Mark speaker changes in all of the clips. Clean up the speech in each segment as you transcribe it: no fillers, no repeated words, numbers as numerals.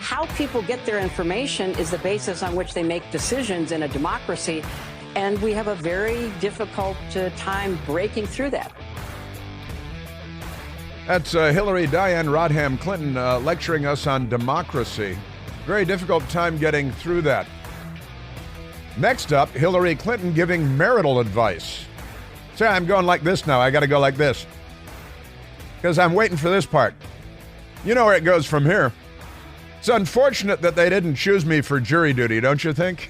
Speaker 1: how people get their information is the basis on which they make decisions in a democracy. And we have a very difficult time breaking through that.
Speaker 2: That's Hillary Diane Rodham Clinton lecturing us on democracy. Very difficult time getting through that. Next up, Hillary Clinton giving marital advice. See, I'm going like this now. I got to go like this because I'm waiting for this part. You know where it goes from here. It's unfortunate that they didn't choose me for jury duty, don't you think?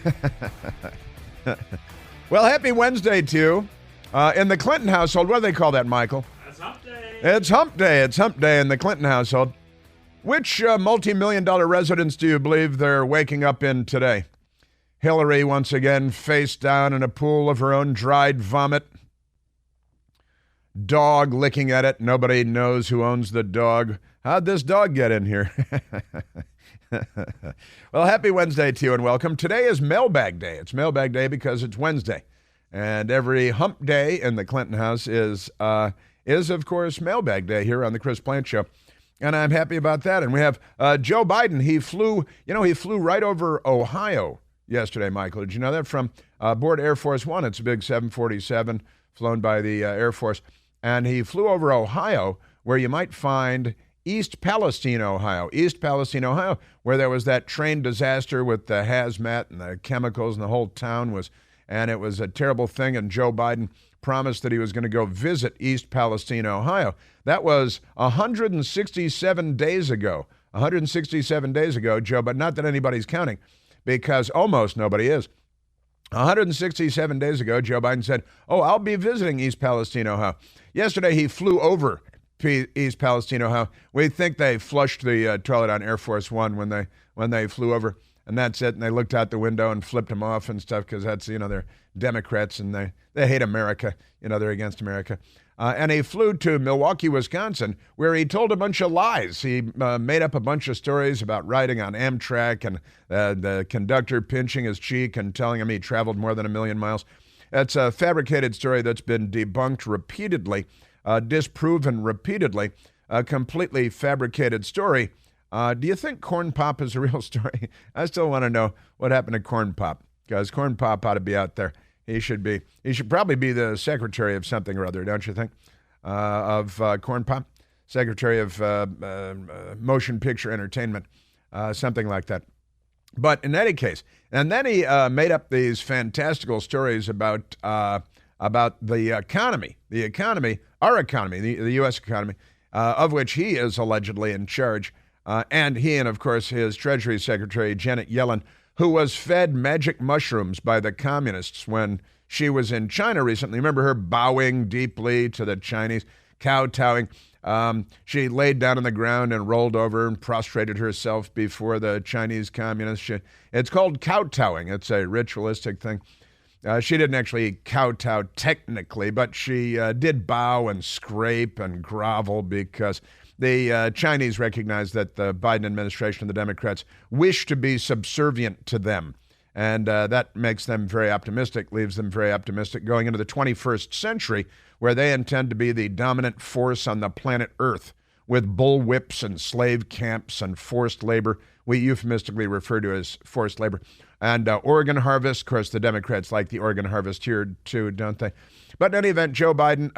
Speaker 2: Well, happy Wednesday to you. In the Clinton household, what do they call that, Michael?
Speaker 3: It's hump day.
Speaker 2: It's hump day. It's hump day in the Clinton household. Which multi-million-dollar residence do you believe they're waking up in today? Hillary once again face down in a pool of her own dried vomit. Dog licking at it. Nobody knows who owns the dog. How'd this dog get in here? Well, happy Wednesday to you and welcome. Today is Mailbag Day. It's Mailbag Day because it's Wednesday. And every hump day in the Clinton house is of course, Mailbag Day here on the Chris Plant Show. And I'm happy about that. And we have Joe Biden. He flew right over Ohio yesterday, Michael. Did you know that? From aboard Air Force One. It's a big 747 flown by the Air Force. And he flew over Ohio, where you might find East Palestine, Ohio, where there was that train disaster with the hazmat and the chemicals and the whole town and it was a terrible thing. And Joe Biden promised that he was going to go visit East Palestine, Ohio. That was 167 days ago. 167 days ago, Joe, but not that anybody's counting because almost nobody is. 167 days ago, Joe Biden said, I'll be visiting East Palestine, Ohio. Yesterday, he flew over East Palestine, Ohio. We think they flushed the toilet on Air Force One when they flew over, and that's it. And they looked out the window and flipped them off and stuff because that's, they're Democrats and they hate America. They're against America. And he flew to Milwaukee, Wisconsin, where he told a bunch of lies. He made up a bunch of stories about riding on Amtrak and the conductor pinching his cheek and telling him he traveled more than 1 million miles. It's a fabricated story that's been debunked repeatedly, disproven repeatedly, a completely fabricated story. Do you think Corn Pop is a real story? I still want to know what happened to Corn Pop, because Corn Pop ought to be out there. He should probably be the secretary of something or other, don't you think? Of Corn Pop, secretary of motion picture entertainment, something like that. But in any case, and then he made up these fantastical stories about the economy, our economy, the U.S. economy, of which he is allegedly in charge. And he and, of course, his Treasury Secretary, Janet Yellen, who was fed magic mushrooms by the communists when she was in China recently. Remember her bowing deeply to the Chinese, kowtowing. She laid down on the ground and rolled over and prostrated herself before the Chinese communists. It's called kowtowing. It's a ritualistic thing. She didn't actually kowtow technically, but she did bow and scrape and grovel because the Chinese recognize that the Biden administration and the Democrats wish to be subservient to them. And that makes them very optimistic, leaves them very optimistic going into the 21st century, where they intend to be the dominant force on the planet Earth with bullwhips and slave camps and forced labor. We euphemistically refer to as forced labor. And organ harvest. Of course, the Democrats like the organ harvest here too, don't they? But in any event, Joe Biden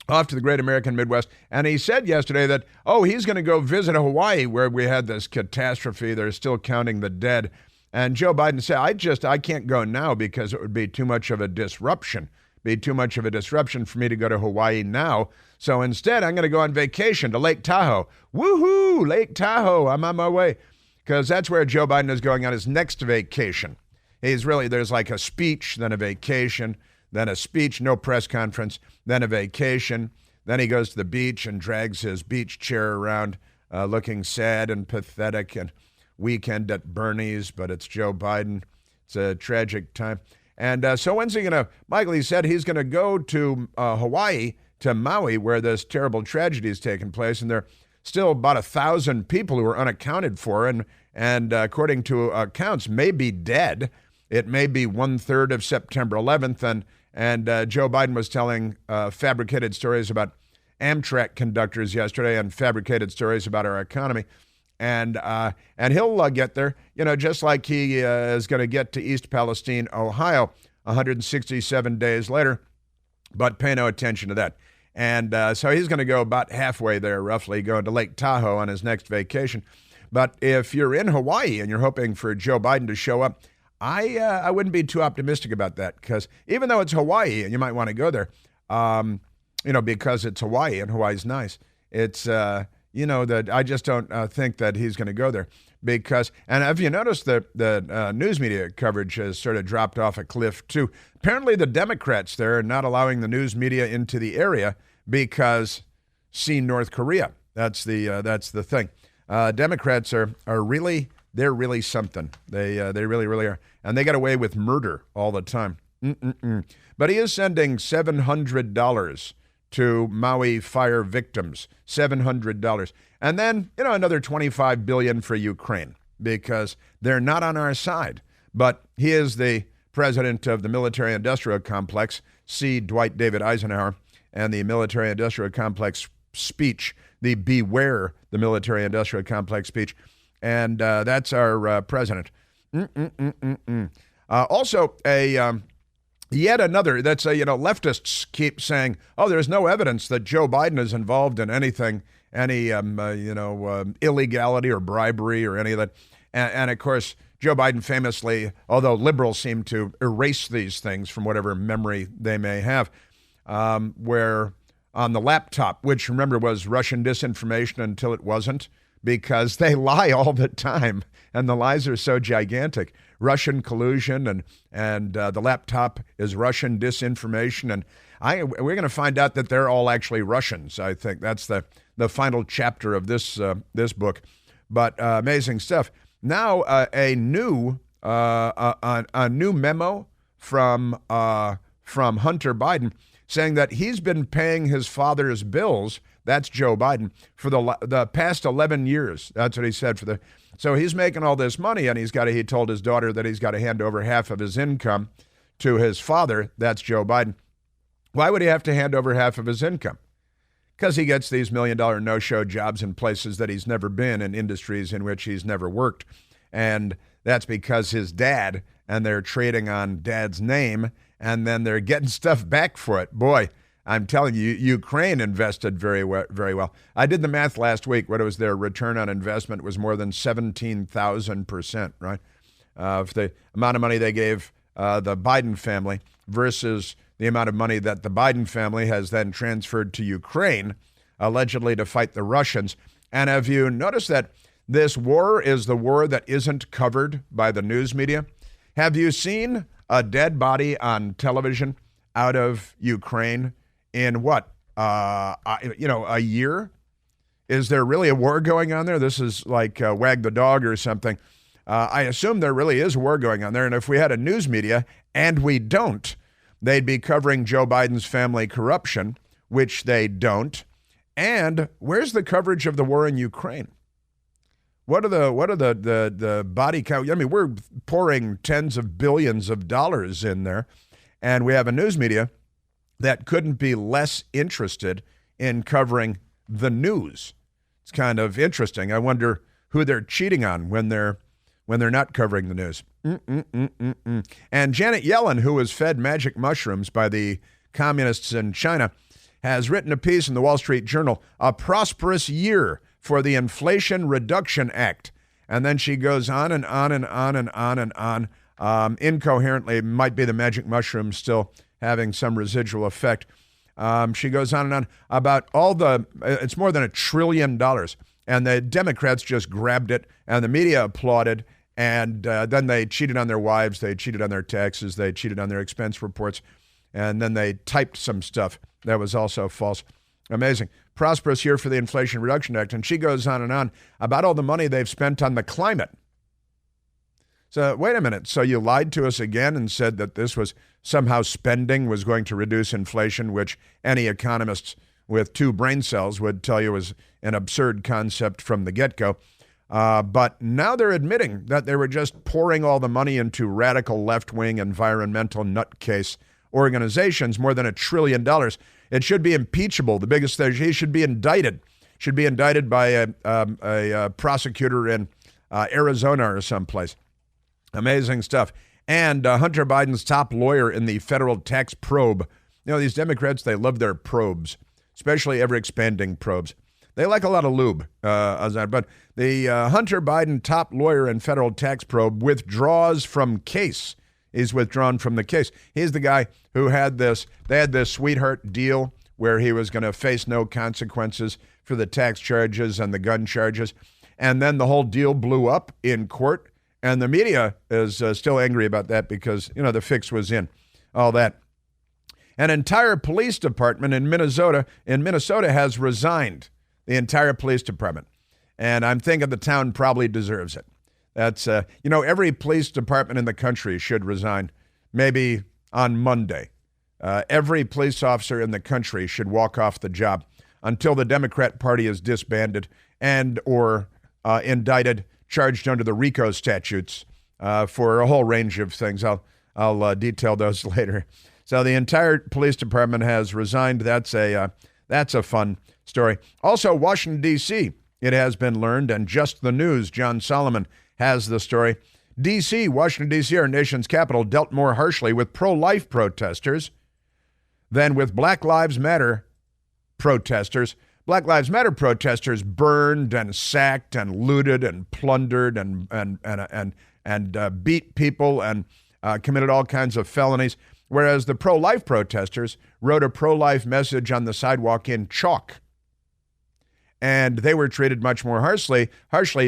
Speaker 2: off to the great American Midwest. And he said yesterday that, he's going to go visit Hawaii where we had this catastrophe. They're still counting the dead. And Joe Biden said, I can't go now because it would be too much of a disruption. Be too much of a disruption for me to go to Hawaii now. So instead, I'm going to go on vacation to Lake Tahoe. Woohoo, Lake Tahoe. I'm on my way. Because that's where Joe Biden is going on his next vacation. There's like a speech, then a vacation, then a speech, no press conference, then a vacation. Then he goes to the beach and drags his beach chair around, looking sad and pathetic, and weekend at Bernie's, but it's Joe Biden. It's a tragic time. And so when's he going to, Michael, he said he's going to go to Hawaii, to Maui, where this terrible tragedy has taken place, and there are still about 1,000 people who are unaccounted for, and according to accounts, may be dead. It may be 1/3 of September 11th, and Joe Biden was telling fabricated stories about Amtrak conductors yesterday and fabricated stories about our economy. and he'll get there, just like he is going to get to East Palestine, Ohio, 167 days later. But pay no attention to that. And so he's going to go about halfway there, roughly, going to Lake Tahoe on his next vacation. But if you're in Hawaii and you're hoping for Joe Biden to show up, I wouldn't be too optimistic about that, because even though it's Hawaii and you might want to go there, because it's Hawaii and Hawaii's nice, it's, that I just don't think that he's going to go there. Because, and have you noticed that the news media coverage has sort of dropped off a cliff too? Apparently the Democrats there are not allowing the news media into the area because see North Korea. That's the thing. Democrats are really, they're really something. They really, really are. And they get away with murder all the time. But he is sending $700 to Maui fire victims, $700. And then, another $25 billion for Ukraine, because they're not on our side. But he is the president of the military-industrial complex, see Dwight David Eisenhower, and the military-industrial complex speech, the Beware the Military-Industrial Complex speech. And that's our president. Also, yet another, that's leftists keep saying, there's no evidence that Joe Biden is involved in anything, any illegality or bribery or any of that. And of course, Joe Biden famously, although liberals seem to erase these things from whatever memory they may have, where on the laptop, which remember was Russian disinformation until it wasn't, because they lie all the time and the lies are so gigantic. Russian collusion and the laptop is Russian disinformation. And we're going to find out that they're all actually Russians. I think that's the final chapter of this book. But amazing stuff. Now a new memo from Hunter Biden saying that he's been paying his father's bills. That's Joe Biden for the past 11 years. That's what he said So he's making all this money, and he told his daughter that he's got to hand over half of his income to his father. That's Joe Biden. Why would he have to hand over half of his income? Because he gets these $1 million no-show jobs in places that he's never been, in industries in which he's never worked. And that's because his dad, and they're trading on dad's name, and then they're getting stuff back for it. Boy, I'm telling you, Ukraine invested very well. I did the math last week. What it was, their return on investment was more than 17,000%, right? Of the amount of money they gave the Biden family versus the amount of money that the Biden family has then transferred to Ukraine, allegedly to fight the Russians. And have you noticed that this war is the war that isn't covered by the news media? Have you seen a dead body on television out of Ukraine in what, a year? Is there really a war going on there? This is like Wag the Dog or something. I assume there really is a war going on there. And if we had a news media, and we don't, they'd be covering Joe Biden's family corruption, which they don't. And where's the coverage of the war in Ukraine? What are the body count? I mean, we're pouring tens of billions of dollars in there, and we have a news media that couldn't be less interested in covering the news. It's kind of interesting. I wonder who they're cheating on when they're not covering the news. And Janet Yellen, who was fed magic mushrooms by the communists in China, has written a piece in the Wall Street Journal, "A Prosperous Year for the Inflation Reduction Act." And then she goes on and on and on and on and on. Incoherently, might be the magic mushroom still having some residual effect. She goes on and on about it's more than $1 trillion. And the Democrats just grabbed it, and the media applauded. And then they cheated on their wives, they cheated on their taxes, they cheated on their expense reports, and then they typed some stuff that was also false. Amazing. Prosperous year for the Inflation Reduction Act. And she goes on and on about all the money they've spent on the climate. So wait a minute. So you lied to us again and said that this was somehow spending was going to reduce inflation, which any economist with 2 brain cells would tell you was an absurd concept from the get-go. But now they're admitting that they were just pouring all the money into radical left-wing environmental nutcase organizations, more than $1 trillion. It should be impeachable. The biggest thing, he should be indicted. should be indicted by a prosecutor in Arizona or someplace. Amazing stuff. And Hunter Biden's top lawyer in the federal tax probe. You know, these Democrats, they love their probes, especially ever-expanding probes. They like a lot of lube, but the Hunter Biden top lawyer in federal tax probe withdraws from case. He's withdrawn from the case. He's the guy who they had this sweetheart deal where he was going to face no consequences for the tax charges and the gun charges. And then the whole deal blew up in court. And the media is still angry about that because, you know, the fix was in, all that. An entire police department in Minnesota has resigned. The entire police department. And I'm thinking the town probably deserves it. That's, every police department in the country should resign maybe on Monday. Every police officer in the country should walk off the job until the Democrat Party is disbanded and or indicted, charged under the RICO statutes for a whole range of things. I'll detail those later. So the entire police department has resigned. That's a fun story. Also, Washington, D.C., it has been learned, and Just the News, John Solomon, has the story. Washington, D.C., our nation's capital, dealt more harshly with pro-life protesters than with Black Lives Matter protesters. Black Lives Matter protesters burned and sacked and looted and plundered and beat people and committed all kinds of felonies, whereas the pro-life protesters wrote a pro-life message on the sidewalk in chalk. And they were treated much more harshly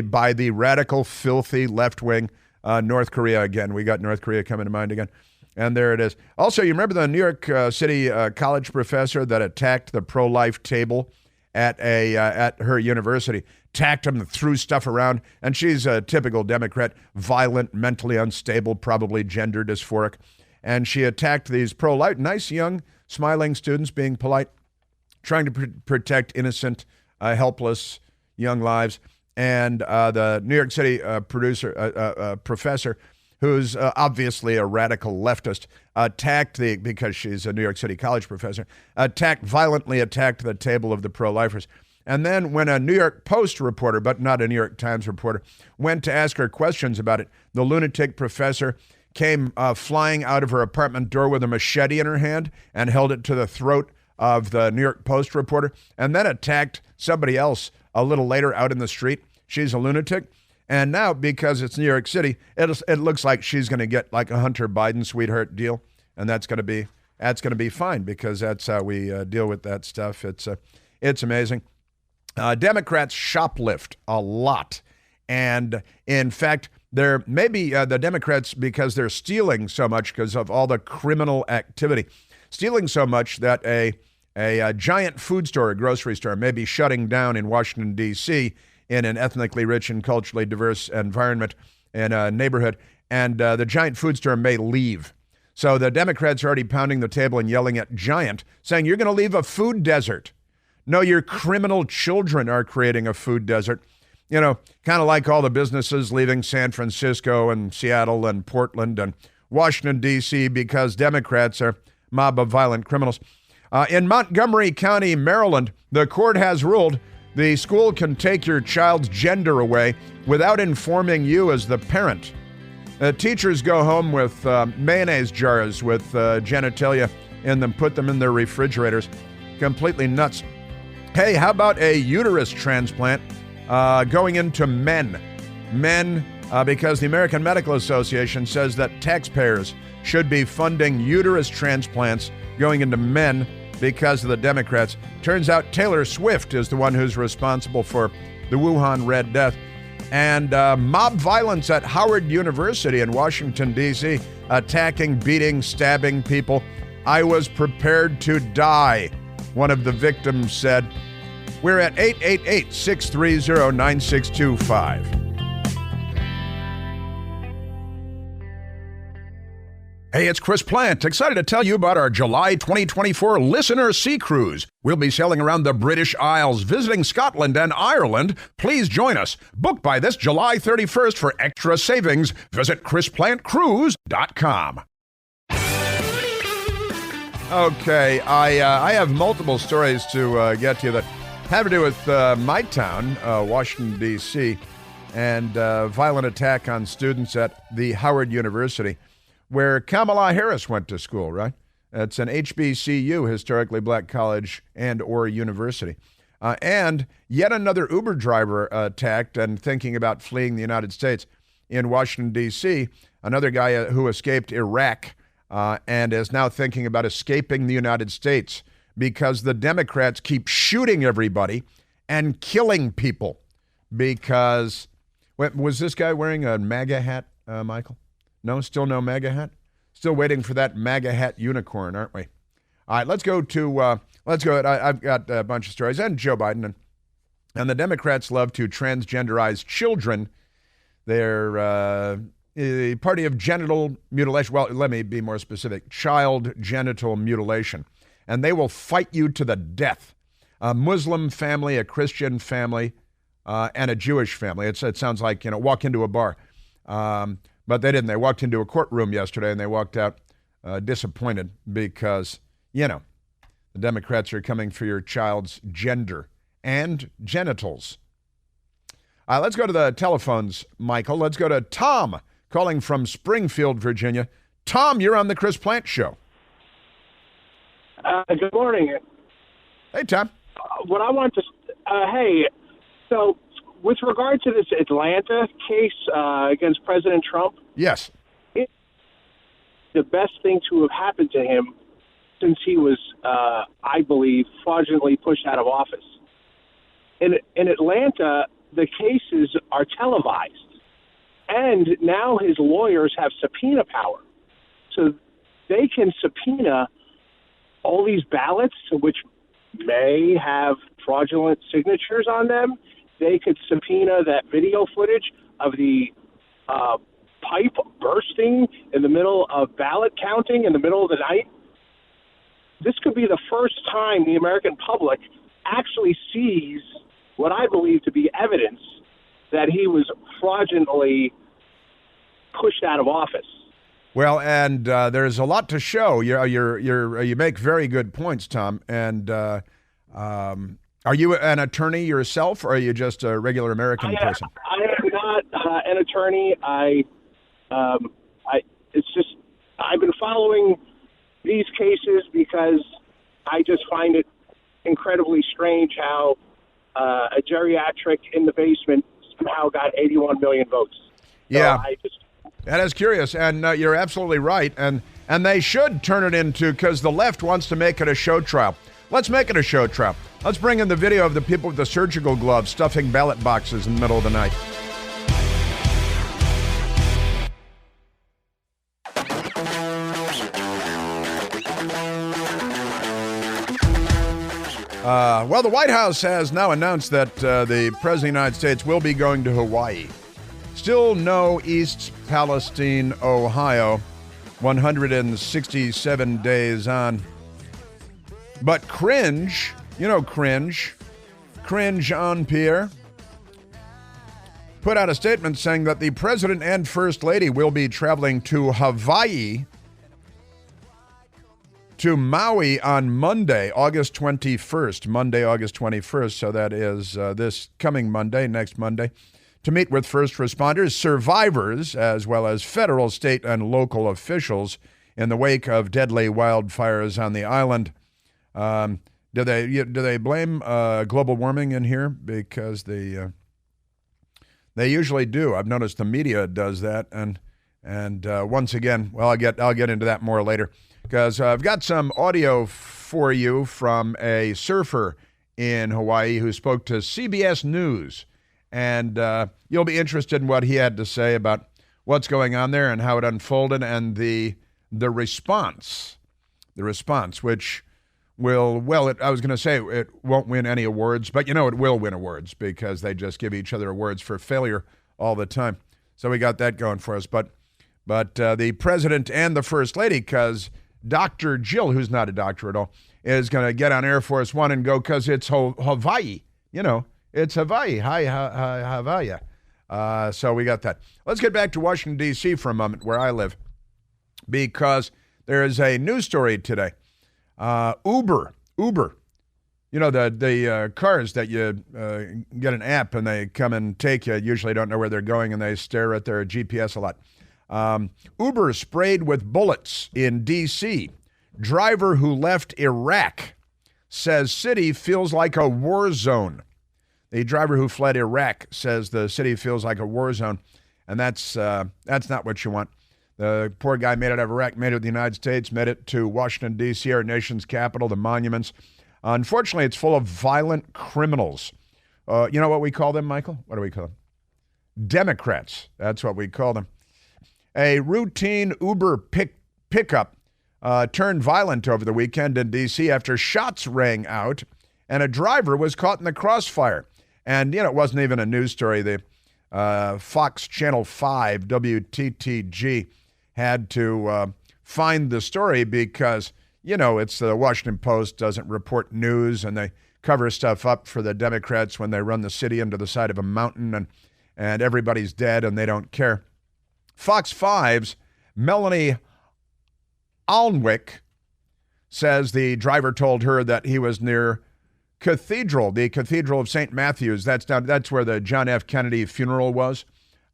Speaker 2: by the radical, filthy left-wing North Korea again. We got North Korea coming to mind again. And there it is. Also, you remember the New York City college professor that attacked the pro-life table at her university, attacked them, threw stuff around, and she's a typical Democrat, violent, mentally unstable, probably gender dysphoric. And she attacked these pro-life, nice, young, smiling students being polite, trying to protect innocent, helpless young lives. And the New York City professor, who's obviously a radical leftist, because she's a New York City college professor, violently attacked the table of the pro-lifers. And then when a New York Post reporter, but not a New York Times reporter, went to ask her questions about it, the lunatic professor came flying out of her apartment door with a machete in her hand and held it to the throat of the New York Post reporter, and then attacked somebody else a little later out in the street. She's a lunatic. And now, because it's New York City, it looks like she's going to get like a Hunter Biden sweetheart deal, and that's going to be fine because that's how we deal with that stuff. It's amazing. Democrats shoplift a lot, and in fact, they're maybe the Democrats, because they're stealing so much because of all the criminal activity, stealing so much that a giant food store, a grocery store, may be shutting down in Washington, D.C., in an ethnically rich and culturally diverse environment in a neighborhood, and the giant food store may leave. So the Democrats are already pounding the table and yelling at Giant, saying, you're going to leave a food desert. No, your criminal children are creating a food desert. You know, kind of like all the businesses leaving San Francisco and Seattle and Portland and Washington, D.C., because Democrats are a mob of violent criminals. In Montgomery County, Maryland, the court has ruled the school can take your child's gender away without informing you as the parent. Teachers go home with mayonnaise jars with genitalia in them, put them in their refrigerators. Completely nuts. Hey, how about a uterus transplant going into men? Because the American Medical Association says that taxpayers should be funding uterus transplants going into men because of the Democrats. Turns out Taylor Swift is the one who's responsible for the Wuhan Red Death. And mob violence at Howard University in Washington, D.C., attacking, beating, stabbing people. I was prepared to die, one of the victims said. We're at 888-630-9625. Hey, it's Chris Plant, excited to tell you about our July 2024 Listener Sea Cruise. We'll be sailing around the British Isles, visiting Scotland and Ireland. Please join us. Book by this July 31st for extra savings. Visit ChrisPlantCruise.com. Okay, I have multiple stories to get to that Have to do with my town, Washington, D.C., and violent attack on students at the Howard University, where Kamala Harris went to school, right? It's an HBCU, historically black college and or university. And yet another Uber driver attacked and thinking about fleeing the United States in Washington, D.C., another guy who escaped Iraq and is now thinking about escaping the United States because the Democrats keep shooting everybody and killing people because... Was this guy wearing a MAGA hat, Michael? No, still no MAGA hat? Still waiting for that MAGA hat unicorn, aren't we? All right, let's go. I've got a bunch of stories. And Joe Biden. And the Democrats love to transgenderize children. They're a party of genital mutilation. Well, let me be more specific. Child genital mutilation. And they will fight you to the death. A Muslim family, a Christian family, and a Jewish family. It sounds like, walk into a bar. But they didn't. They walked into a courtroom yesterday and they walked out disappointed because, the Democrats are coming for your child's gender and genitals. Let's go to the telephones, Michael. Let's go to Tom calling from Springfield, Virginia. Tom, you're on the Chris Plant Show.
Speaker 3: Good morning.
Speaker 2: Hey, Tom.
Speaker 3: What I want to, so with regard to this Atlanta case against President Trump,
Speaker 2: yes,
Speaker 3: it's the best thing to have happened to him since he was, I believe, fraudulently pushed out of office. In Atlanta, the cases are televised, and now his lawyers have subpoena power. So they can subpoena all these ballots, which may have fraudulent signatures on them. They could subpoena that video footage of the pipe bursting in the middle of ballot counting in the middle of the night. This could be the first time the American public actually sees what I believe to be evidence that he was fraudulently pushed out of office.
Speaker 2: Well, and there's a lot to show. You make very good points, Tom. And are you an attorney yourself, or are you just a regular American person?
Speaker 3: I am not an attorney. I've been following these cases because I just find it incredibly strange how a geriatric in the basement somehow got 81 million votes.
Speaker 2: Yeah. That is curious, and you're absolutely right. And they should turn it into, because the left wants to make it a show trial. Let's make it a show trial. Let's bring in the video of the people with the surgical gloves stuffing ballot boxes in the middle of the night. Well, the White House has now announced that the President of the United States will be going to Hawaii. Still no East Palestine, Ohio, 167 days on. But cringe on Pierre, put out a statement saying that the President and First Lady will be traveling to Hawaii, to Maui on Monday, August 21st. So that is this coming Monday, next Monday, to meet with first responders, survivors, as well as federal, state, and local officials in the wake of deadly wildfires on the island. Do they blame global warming in here? Because they usually do. I've noticed the media does that, and once again, well, I'll get into that more later, because I've got some audio for you from a surfer in Hawaii who spoke to CBS News, and you'll be interested in what he had to say about what's going on there and how it unfolded, and the response, which I was going to say it won't win any awards, but it will win awards because they just give each other awards for failure all the time. So we got that going for us. But the President and the First Lady, because Dr. Jill, who's not a doctor at all, is going to get on Air Force One and go, because it's Hawaii. It's Hawaii. Hi, Hawaii. So we got that. Let's get back to Washington, D.C. for a moment, where I live, because there is a news story today. Uber You know, the cars that you get an app and they come and take you, usually don't know where they're going and they stare at their GPS a lot. Uber sprayed with bullets in D.C. Driver who left Iraq says city feels like a war zone. The driver who fled Iraq says the city feels like a war zone, and that's not what you want. The poor guy made it out of Iraq, made it to the United States, made it to Washington, D.C., our nation's capital, the monuments. Unfortunately, it's full of violent criminals. You know what we call them, Michael? What do we call them? Democrats. That's what we call them. A routine Uber pickup turned violent over the weekend in D.C. after shots rang out and a driver was caught in the crossfire. And, you know, it wasn't even a news story. The Fox Channel 5, WTTG, had to find the story because, you know, it's the Washington Post doesn't report news and they cover stuff up for the Democrats when they run the city into the side of a mountain and everybody's dead and they don't care. Fox 5's Melanie Alnwick says the driver told her that he was near the Cathedral of St. Matthew's. That's where the John F. Kennedy funeral was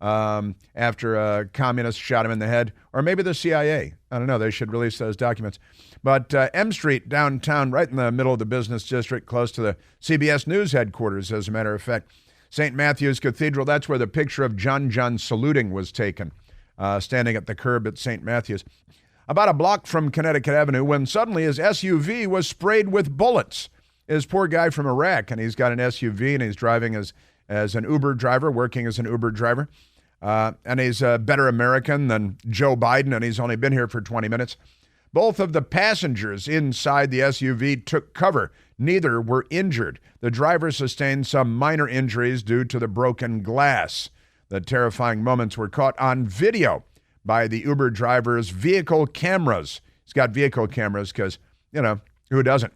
Speaker 2: after a communist shot him in the head. Or maybe the CIA. I don't know. They should release those documents. But M Street downtown, right in the middle of the business district, close to the CBS News headquarters, as a matter of fact. St. Matthew's Cathedral, that's where the picture of John saluting was taken, standing at the curb at St. Matthew's. About a block from Connecticut Avenue, when suddenly his SUV was sprayed with bullets. This poor guy from Iraq, and he's got an SUV, and he's driving as an Uber driver, working as an Uber driver. And he's a better American than Joe Biden, and he's only been here for 20 minutes. Both of the passengers inside the SUV took cover. Neither were injured. The driver sustained some minor injuries due to the broken glass. The terrifying moments were caught on video by the Uber driver's vehicle cameras. He's got vehicle cameras because, you know, who doesn't?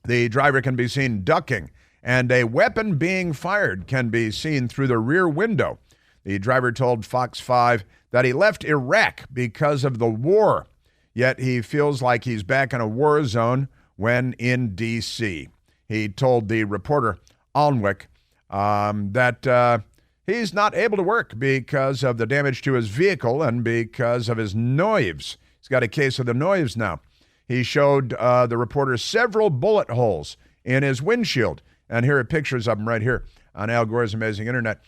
Speaker 2: The driver can be seen ducking, and a weapon being fired can be seen through the rear window. The driver told Fox 5 that he left Iraq because of the war, yet he feels like he's back in a war zone when in D.C. He told the reporter, Alnwick, that he's not able to work because of the damage to his vehicle and because of his knives. He's got a case of the knives now. He showed the reporter several bullet holes in his windshield. And here are pictures of them right here on Al Gore's Amazing Internet.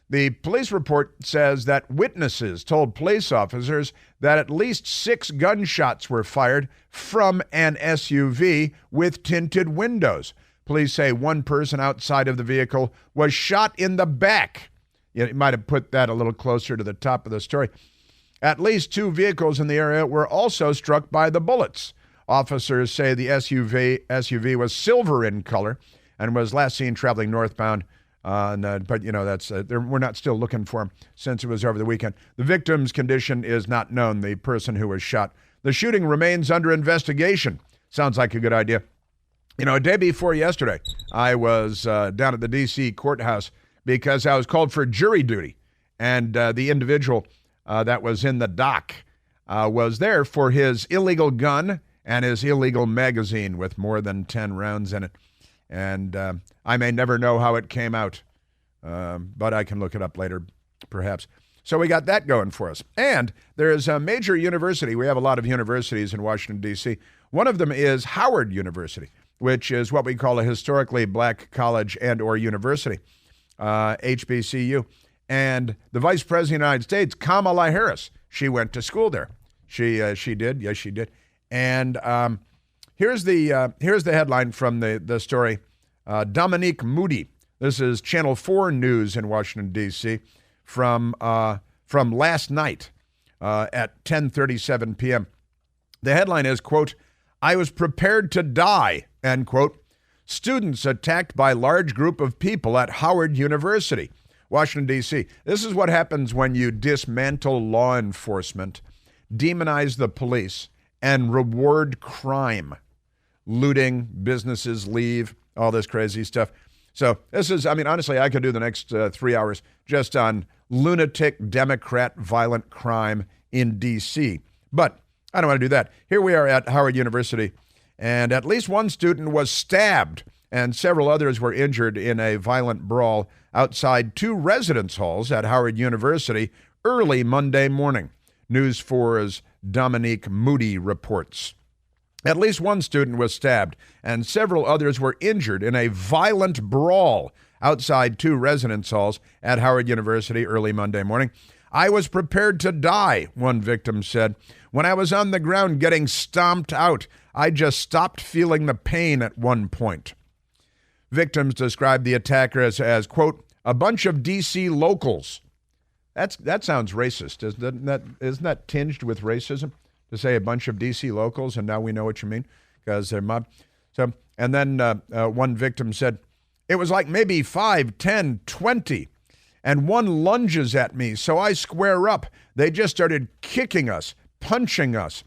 Speaker 2: The police report says that witnesses told police officers that at least 6 gunshots were fired from an SUV with tinted windows. Police say one person outside of the vehicle was shot in the back. You might have put that a little closer to the top of the story. At least 2 vehicles in the area were also struck by the bullets. Officers say the SUV was silver in color and was last seen traveling northbound. But, you know, we're not still looking for him since it was over the weekend. The victim's condition is not known, the person who was shot. The shooting remains under investigation. Sounds like a good idea. You know, a day before yesterday, I was down at the D.C. courthouse because I was called for jury duty. And the individual that was in the dock was there for his illegal gun and his illegal magazine with more than 10 rounds in it. And I may never know how it came out, but I can look it up later, perhaps. So we got that going for us. And there's a major university. We have a lot of universities in Washington, D.C. One of them is Howard University, which is what we call a historically black college and or university, HBCU. And the Vice President of the United States, Kamala Harris, she went to school there. She did. Yes, she did. And here's the headline from the story. Dominique Moody. This is Channel 4 News in Washington, D.C. from last night at 10:37 p.m. The headline is, quote, "I was prepared to die," end quote. Students attacked by large group of people at Howard University, Washington, D.C. This is what happens when you dismantle law enforcement, demonize the police, and reward crime. Looting, businesses leave, all this crazy stuff. So this is, I mean, honestly, I could do the next 3 hours just on lunatic Democrat violent crime in D.C. But I don't want to do that. Here we are at Howard University, and at least one student was stabbed and several others were injured in a violent brawl outside 2 residence halls at Howard University early Monday morning. News 4's Dominique Moody reports. At least 1 student was stabbed, and several others were injured in a violent brawl outside 2 residence halls at Howard University early Monday morning. "I was prepared to die," one victim said. "When I was on the ground getting stomped out, I just stopped feeling the pain at one point." Victims described the attackers as, quote, "a bunch of D.C. locals." That sounds racist. Isn't that tinged with racism to say a bunch of D.C. locals, and now we know what you mean because they're mob. So, and then one victim said, "It was like maybe 5, 10, 20, and one lunges at me, so I square up. They just started kicking us, punching us.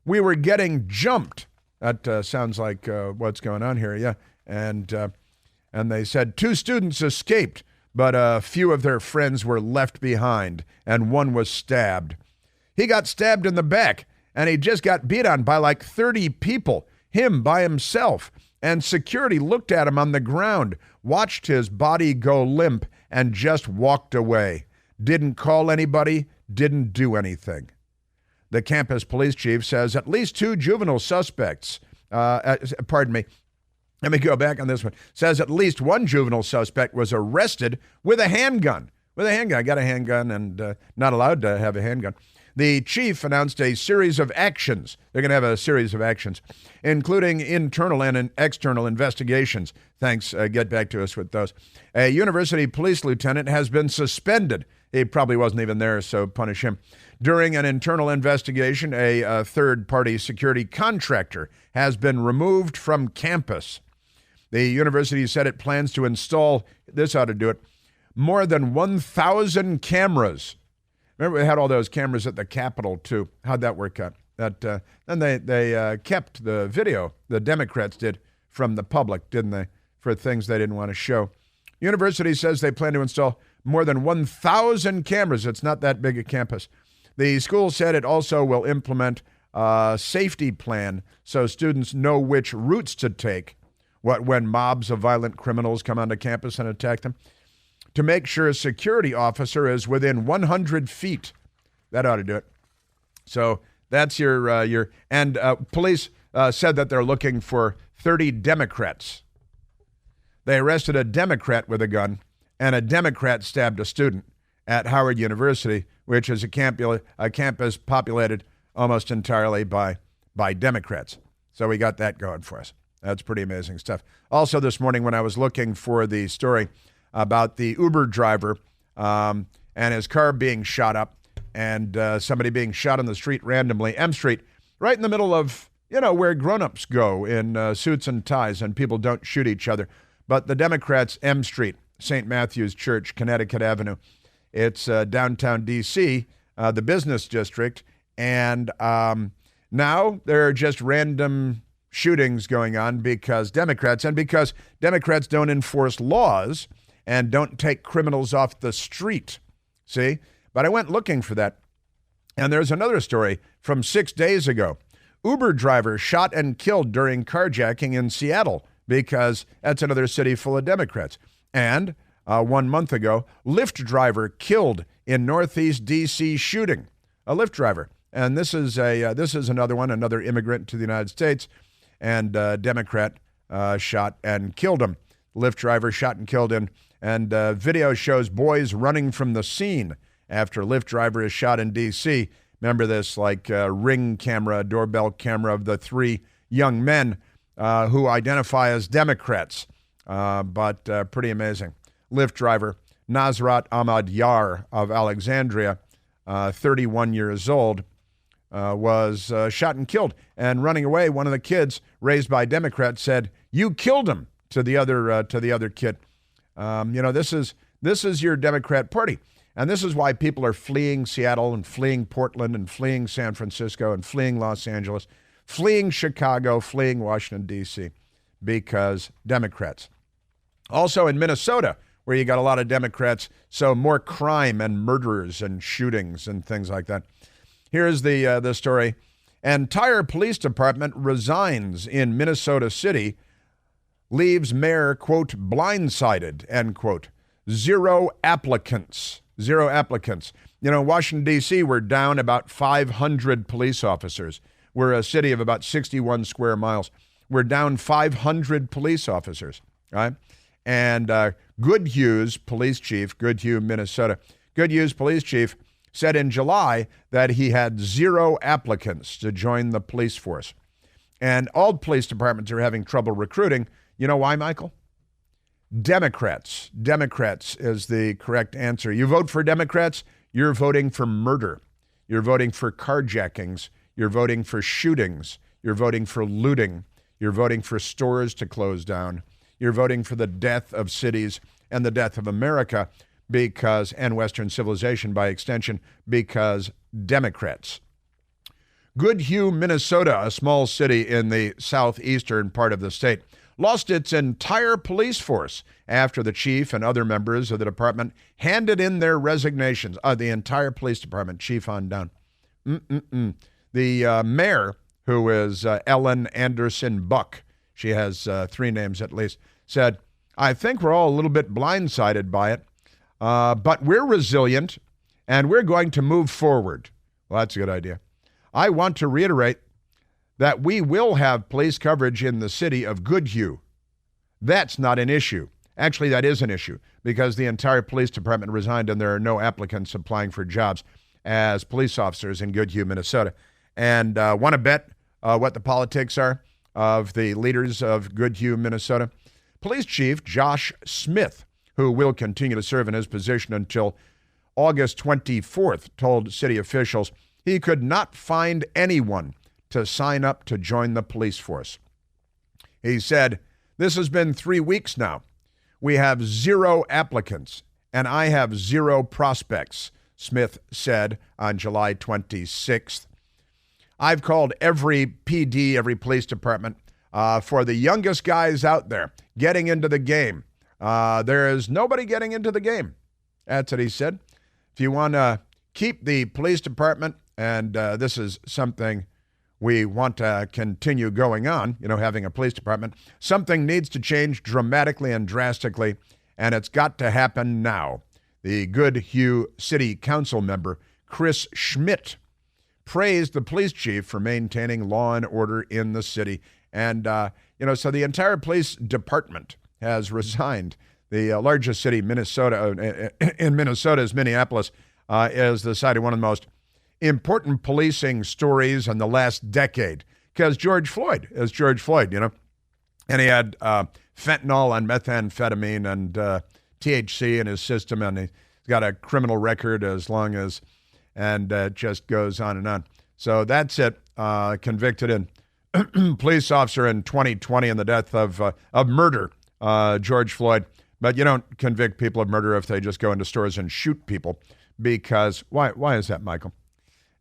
Speaker 2: We were getting jumped." That sounds like what's going on here, yeah. And they said 2 students escaped, but a few of their friends were left behind, and one was stabbed. "He got stabbed in the back, and he just got beat on by like 30 people, him by himself. And security looked at him on the ground, watched his body go limp, and just walked away. Didn't call anybody, didn't do anything." The campus police chief says at least 2 juvenile suspects, let me go back on this one. Says at least 1 juvenile suspect was arrested with a handgun. I got a handgun and not allowed to have a handgun. The chief announced a series of actions. They're going to have a series of actions, including internal and external investigations. Thanks. Get back to us with those. A university police lieutenant has been suspended. He probably wasn't even there, so punish him. During an internal investigation, a third-party security contractor has been removed from campus. The university said it plans to install, this ought to do it, more than 1,000 cameras. Remember, we had all those cameras at the Capitol, too. How'd that work out? Then they kept the video, the Democrats did, from the public, didn't they, for things they didn't want to show. University says they plan to install more than 1,000 cameras. It's not that big a campus. The school said it also will implement a safety plan so students know which routes to take when mobs of violent criminals come onto campus and attack them, to make sure a security officer is within 100 feet. That ought to do it. So that's your police said that they're looking for 30 Democrats. They arrested a Democrat with a gun, and a Democrat stabbed a student at Howard University, which is a campus populated almost entirely by Democrats. So we got that going for us. That's pretty amazing stuff. Also this morning when I was looking for the story about the Uber driver and his car being shot up and somebody being shot on the street randomly, M Street, right in the middle of, where grown-ups go in suits and ties and people don't shoot each other. But the Democrats, M Street, St. Matthew's Church, Connecticut Avenue. It's downtown D.C., the business district, and now there are just random shootings going on because Democrats don't enforce laws and don't take criminals off the street. See? But I went looking for that. And there's another story from 6 days ago. Uber driver shot and killed during carjacking in Seattle because that's another city full of Democrats. And 1 month ago, Lyft driver killed in Northeast D.C. shooting. A Lyft driver. And this is another one, another immigrant to the United States. And Democrat shot and killed him. Lyft driver shot and killed him. And video shows boys running from the scene after Lyft driver is shot in D.C. Remember this, like ring camera, doorbell camera of the 3 young men who identify as Democrats. But pretty amazing. Lyft driver Nasrat Ahmad Yar of Alexandria, 31 years old, was shot and killed. And running away, one of the kids raised by Democrats said, "You killed him," to the other kid. This is your Democrat Party. And this is why people are fleeing Seattle and fleeing Portland and fleeing San Francisco and fleeing Los Angeles, fleeing Chicago, fleeing Washington, D.C., because Democrats. Also in Minnesota, where you got a lot of Democrats, so more crime and murders and shootings and things like that. Here's the story. Entire police department resigns in Minnesota City. leaves mayor, quote, blindsided, end quote. Zero applicants. Zero applicants. You know, Washington, D.C., we're down about 500 police officers. We're a city of about 61 square miles. We're down 500 police officers, right? And Goodhue's police chief, Goodhue, Minnesota, Goodhue's police chief said in July that he had 0 applicants to join the police force. And all police departments are having trouble recruiting. You know why, Michael? Democrats. Democrats is the correct answer. You vote for Democrats, you're voting for murder. You're voting for carjackings. You're voting for shootings. You're voting for looting. You're voting for stores to close down. You're voting for the death of cities and the death of America and Western civilization by extension, because Democrats. Goodhue, Minnesota, a small city in the southeastern part of the state, lost its entire police force after the chief and other members of the department handed in their resignations. The entire police department, chief on down. The mayor, who is Ellen Anderson Buck, she has 3 names at least, said, I think we're all a little bit blindsided by it, but we're resilient and we're going to move forward. Well, that's a good idea. I want to reiterate that we will have police coverage in the city of Goodhue. That's not an issue. Actually, that is an issue because the entire police department resigned and there are no applicants applying for jobs as police officers in Goodhue, Minnesota. And want to bet what the politics are of the leaders of Goodhue, Minnesota? Police Chief Josh Smith, who will continue to serve in his position until August 24th, told city officials he could not find anyone to sign up to join the police force. He said, this has been 3 weeks now. We have 0 applicants, and I have 0 prospects, Smith said on July 26th. I've called every PD, every police department, for the youngest guys out there getting into the game. There is nobody getting into the game. That's what he said. If you want to keep the police department, and this is something we want to continue going on, having a police department, something needs to change dramatically and drastically, and it's got to happen now. The Goodhue City Council member, Chris Schmidt, praised the police chief for maintaining law and order in the city. And, so the entire police department has resigned. The largest city, in Minnesota is Minneapolis, is the site of one of the most important policing stories in the last decade. Because George Floyd, and he had fentanyl and methamphetamine and THC in his system, and he's got a criminal record and it just goes on and on. So that's it. Convicted in police officer in 2020 in the death of murder, George Floyd. But you don't convict people of murder if they just go into stores and shoot people. Because why is that, Michael?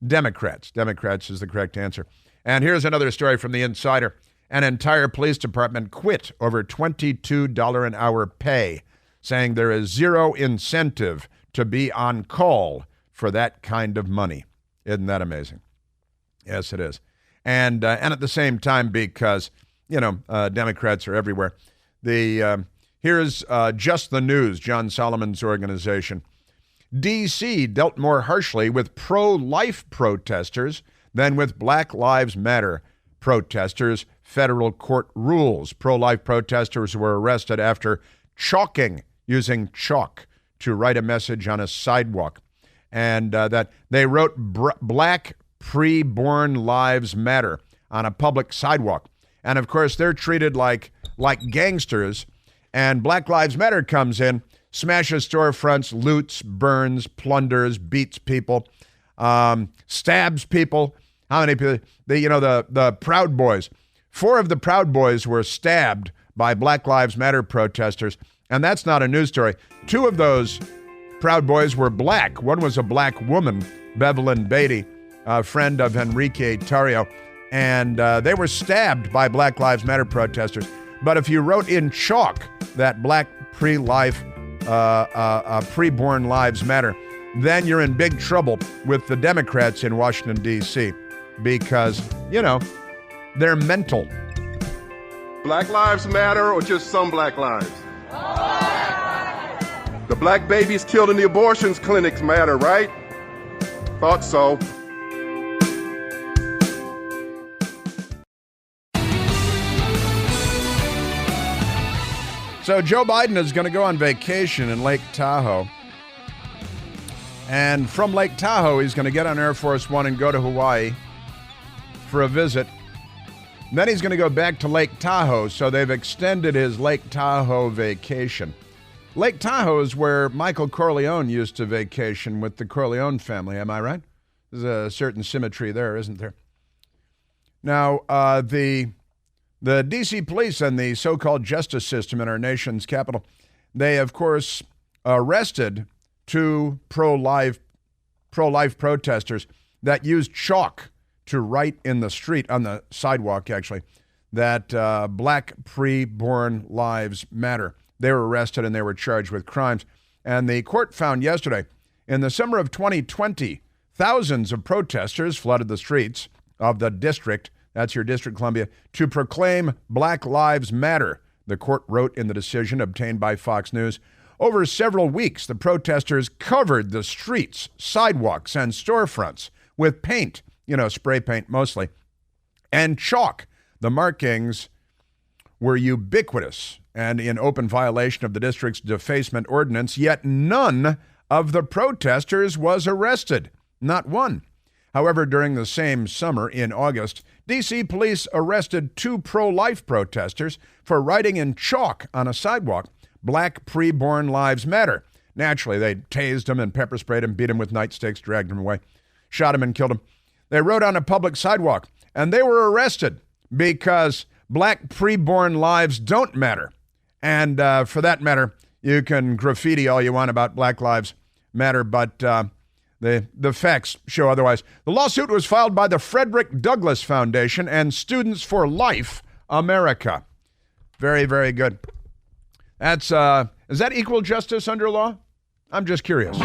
Speaker 2: Democrats. Democrats is the correct answer. And here's another story from the Insider. An entire police department quit over $22 an hour pay, saying there is 0 incentive to be on call for that kind of money. Isn't that amazing? Yes, it is. And at the same time, because, Democrats are everywhere. Here's Just the News, John Solomon's organization. D.C. dealt more harshly with pro-life protesters than with Black Lives Matter protesters, federal court rules. Pro-life protesters were arrested after using chalk to write a message on a sidewalk. And that they wrote Black Preborn Lives Matter on a public sidewalk. And of course, they're treated like gangsters. And Black Lives Matter comes in, smashes storefronts, loots, burns, plunders, beats people, stabs people. How many people? The Proud Boys. 4 of the Proud Boys were stabbed by Black Lives Matter protesters. And that's not a news story. 2 of those Proud Boys were black. One was a black woman, Bevelyn Beatty, a friend of Enrique Tarrio, and they were stabbed by Black Lives Matter protesters. But if you wrote in chalk that Black Preborn Lives Matter, then you're in big trouble with the Democrats in Washington, D.C., because, they're mental.
Speaker 4: Black lives matter or just some black lives? The black babies killed in the abortions clinics matter, right? Thought so.
Speaker 2: So Joe Biden is going to go on vacation in Lake Tahoe. And from Lake Tahoe, he's going to get on Air Force One and go to Hawaii for a visit. And then he's going to go back to Lake Tahoe, so they've extended his Lake Tahoe vacation. Lake Tahoe is where Michael Corleone used to vacation with the Corleone family, am I right? There's a certain symmetry there, isn't there? Now, the D.C. police and the so-called justice system in our nation's capital, they, of course, arrested two pro-life protesters that used chalk to write in the street, on the sidewalk, actually, that black preborn lives matter. They were arrested and they were charged with crimes. And the court found yesterday, in the summer of 2020, thousands of protesters flooded the streets of the district, that's your District of Columbia, to proclaim Black Lives Matter, the court wrote in the decision obtained by Fox News. Over several weeks, the protesters covered the streets, sidewalks, and storefronts with paint, spray paint mostly, and chalk. The markings were ubiquitous and in open violation of the district's defacement ordinance, yet none of the protesters was arrested. Not one. However, during the same summer, in August, D.C. police arrested two pro-life protesters for writing in chalk on a sidewalk, Black Preborn Lives Matter. Naturally, they tased him and pepper sprayed him, beat him with nightsticks, dragged him away, shot him and killed him. They wrote on a public sidewalk, and they were arrested because black preborn lives don't matter. And for that matter, you can graffiti all you want about Black Lives Matter, but the facts show otherwise. The lawsuit was filed by the Frederick Douglass Foundation and Students for Life America. Very, very good. That's is that equal justice under law? I'm just curious.